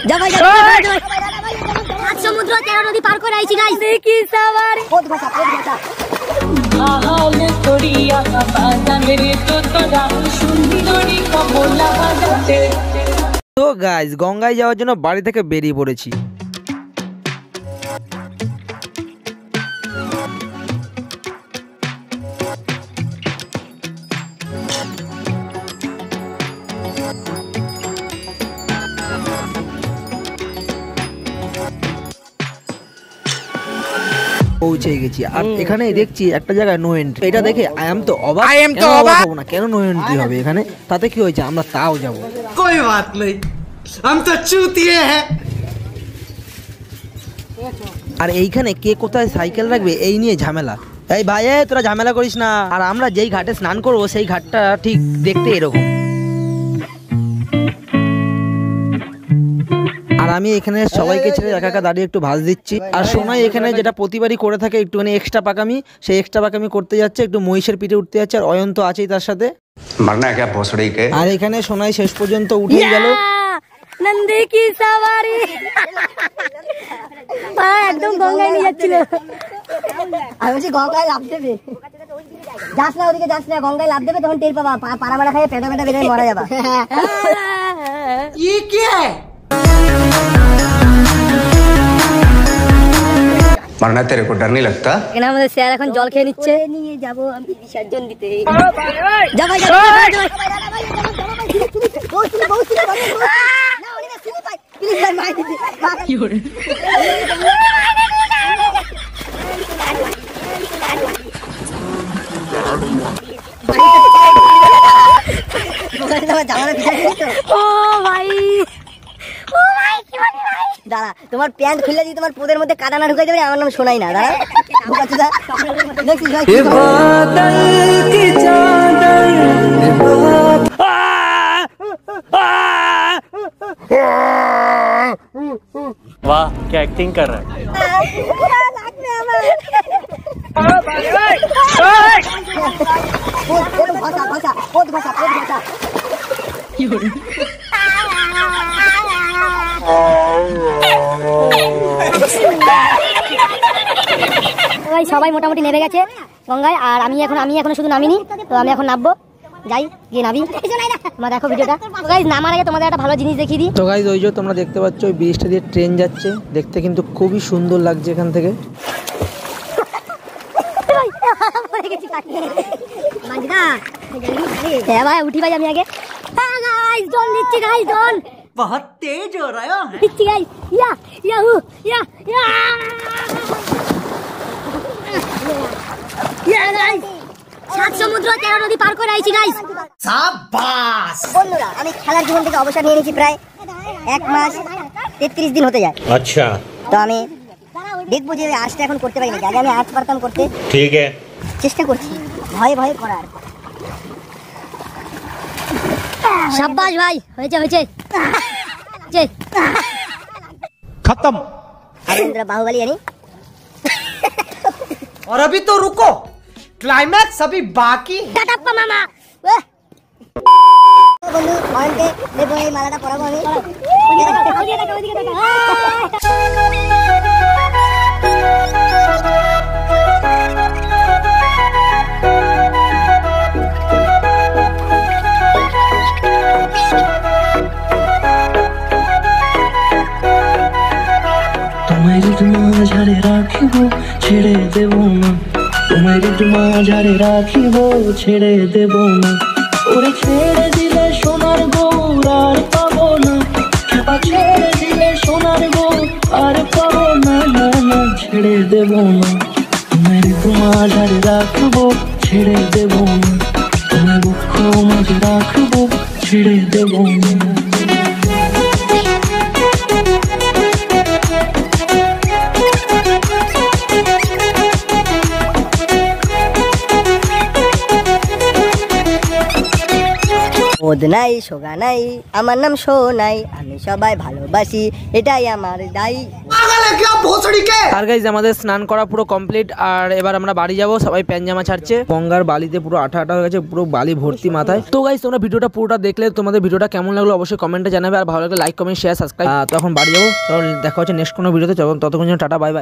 যা ভাই যা সমুদ্র 13 নদী পার করে আইছি গাইস দেখি সাওয়ারি বহুত ভাষা আহালে তোরিয়া বাজানে রে তো তোরা সুন্দরী কমলা বাজাতে। তো গাইস গঙ্গায় যাওয়ার জন্য বাড়ি থেকে বেরিয়ে পড়েছি। পৌঁছে গেছি আর এখানে দেখছি একটা জায়গায় নো এন্ট্রি। এটা দেখে আই এম তো অবাক হব না, কেন নো এন্ট্রি হবে এখানে? তাতে কি হয়েছে, আমরা তাও যাব। कोई बात नहीं, हम तो चूतिए हैं। আর এইখানে কে কোথায় সাইকেল রাখবে এই নিয়ে ঝামেলা। এই ভাই তোরা ঝামেলা করিস না। আর আমরা যেই ঘাটে স্নান করবো সেই ঘাটটা ঠিক দেখতে এরকম। আর আমি এখানে সবাইকে ছেড়ে একা একা দাঁড়িয়ে একটু ভাঁজ দিচ্ছি। আর সোনাই এখানে যেটা প্রতিবারই করে থাকে একটুখানি এক্সট্রা পাকামি, সেই এক্সট্রা পাকামি করতে যাচ্ছে, একটু মহিষের পিঠে উঠতে যাচ্ছে। আর অয়ন তো আছেই তার সাথে। আর এখানে সোনাই শেষ পর্যন্ত উঠে গেল। নন্দী কি সাওয়ারি একদম গঙ্গায় নিয়ে যাচ্ছিল। আমি বলছি গঙ্গায় লাফ দেবে, যাস না ওদিকে যাস না, গঙ্গায় লাফ দেবে তখন টের পাবা, পাড়া মারা খাইয়ে পেটা পেটা বেঁধে মারা যাবা। ये क्या है? मरना तेरे को डर नहीं लगता? এখানে আমাদের স্যার এখন জল খেয়ে নিচ্ছে, নিয়ে যাবো আমি বিসর্জন দিতে। যা ভাই যা দাঁড়া, তোমার প্যান্ট খুলে দিয়ে তোমার পোদের মধ্যে কাটা না ঢুকাই দেবে। আমার নাম শোনাই না, দাঁড়া वाह क्या एक्टिंग कर रहा है। সবাই মোটামুটি নেমে গেছে গঙ্গায়। আর আমি এখনো শুধু নামিনি, তো আমি এখন নামবো, যাই গিয়ে নামি। তোমরা দেখো ভিডিওটা। গাইস নামার আগে তোমাদের একটা ভালো জিনিস দেখিয়ে দিই। তো গাইস ওই যে তোমরা দেখতে পাচ্ছ ওই ব্রিজটা দিয়ে ট্রেন যাচ্ছে, দেখতে কিন্তু খুবই সুন্দর লাগছে এখান থেকে। ভাই উঠি ভাই আমি আগে। গাইস জন দিচ্ছি, গাইস জন बहुत तेज हो रहा है। দিচ্ছি গাইস। ইয়া ইয়াহু ইয়া ইয়া ইয়া গাইস 7 সমুদ্র 13 নদী পার করে আইছি গাইস। शाबाश। বন্ধুরা আমি খেলার জীবন থেকে অবসর নিয়ে নিয়েছি, প্রায় 1 মাস 33 দিন হতে যায়। अच्छा তো আমি দেখবো যে আজটা এখন করতে পারি নাকি। আগে আমি আজ পারতাম করতে, ठीक है চেষ্টা করছি ভয়ে ভয়ে করার। শাবাশ ভাই, হয়েছে হয়েছে खत्म। আরেন্দ্র বাহুবলী यानी। और अभी तो रुको, क्लाइमैक्स अभी बाकी। টাটাপ্পা মামা বন্ধু পয়েন্টে দেবো, এই মালাটা পরাবো আমি। মাঝারে রাখিব ছেড়ে দেব না, তোমার মাঝারে রাখিব ছেড়ে দেব না। ওরে ছেড়ে দিলে সোনার গৌর আর পাবো না, খেপা ছেড়ে দিলে সোনার গৌর আর পাবো না। না না ছেড়ে দেব না, তোমার মাঝারে রাখবো ছেড়ে দেব না, তোমার দুঃখ মাঝে রাখবো ছেড়ে দেব না। ওদ নাই সোগা নাই, আমার নাম সোনাই, আমি সবাই ভালোবাসি, এটাই আমার দায়ী। पागल है क्या भोसड़ी के? আর গাইজ আমাদের স্নান করা পুরো কমপ্লিট, আর এবার আমরা বাড়ি যাব। সবাই প্যান্ট জামা ছাড়ছে, গঙ্গার বালিতে পুরো আঠা আঠা হয়ে গেছে, পুরো বালি ভর্তি মাথায়। তো গাইজ তোমরা ভিডিওটা পুরোটা দেখলে, তোমাদের ভিডিওটা কেমন লাগলো অবশ্যই কমেন্টে জানাবে, আর ভালো লাগলে লাইক কমেন্ট শেয়ার সাবস্ক্রাইব। তো এখন বাড়ি যাবো, চলো দেখা হচ্ছে নেক্সট কোনো ভিডিওতে। ততক্ষণ টাটা, বাই বাই।